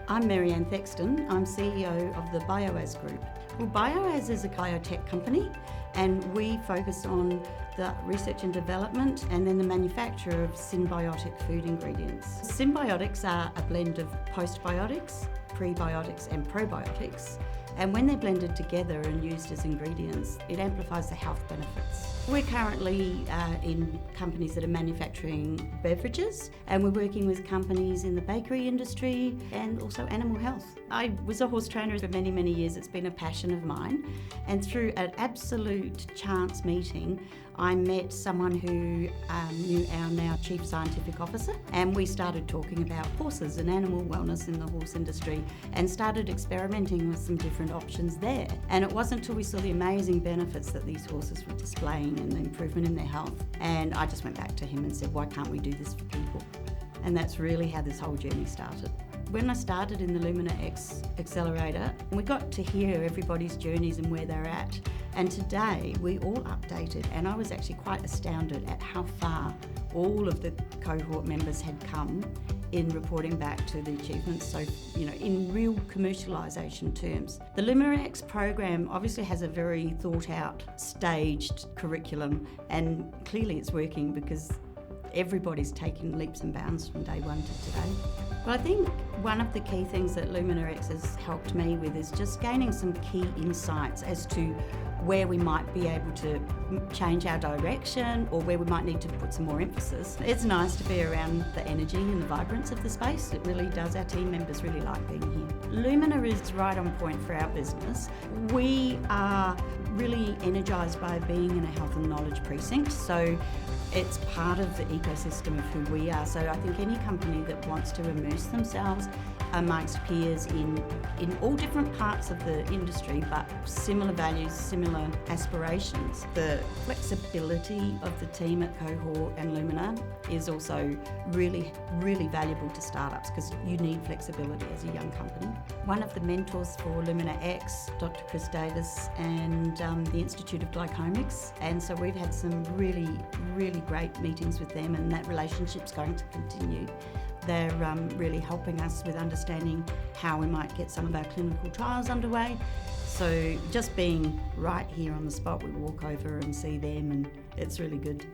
I'm Maryann Thexton. I'm CEO of the Bioaz Group. Well, Bioaz is a biotech company and we focus on the research and development and then the manufacture of symbiotic food ingredients. Symbiotics are a blend of postbiotics, prebiotics and probiotics, and when they're blended together and used as ingredients, it amplifies the health benefits. We're currently in companies that are manufacturing beverages, and we're working with companies in the bakery industry and also animal health. I was a horse trainer for many, many years. It's been a passion of mine, and through an absolute chance meeting, I met someone who knew our now Chief Scientific Officer, and we started talking about horses and animal wellness in the horse industry and started experimenting with some different options there. And it wasn't until we saw the amazing benefits that these horses were displaying and the improvement in their health. And I just went back to him and said, why can't we do this for people? And that's really how this whole journey started. When I started in the LuminaX Accelerator, we got to hear everybody's journeys and where they're at. And today we all updated, and I was actually quite astounded at how far all of the cohort members had come in reporting back to the achievements, so in real commercialisation terms. The LuminaX program obviously has a very thought out, staged curriculum, and clearly it's working because everybody's taking leaps and bounds from day one to today. Well, I think one of the key things that LuminaX has helped me with is just gaining some key insights as to where we might be able to change our direction or where we might need to put some more emphasis. It's nice to be around the energy and the vibrance of the space. It really does. Our team members really like being here. Lumina is right on point for our business. We are really energised by being in a health and knowledge precinct, so it's part of the ecosystem of who we are. So I think any company that wants to immerse themselves amongst peers in all different parts of the industry, but similar values, similar aspirations. The flexibility of the team at Cohort and Lumina is also really, really valuable to startups because you need flexibility as a young company. One of the mentors for LuminaX, Dr. Chris Davis, and the Institute of Glycomics, and so we've had some really, really great meetings with them, and that relationship's going to continue. They're really helping us with understanding how we might get some of our clinical trials underway. So just being right here on the spot, we walk over and see them, and it's really good.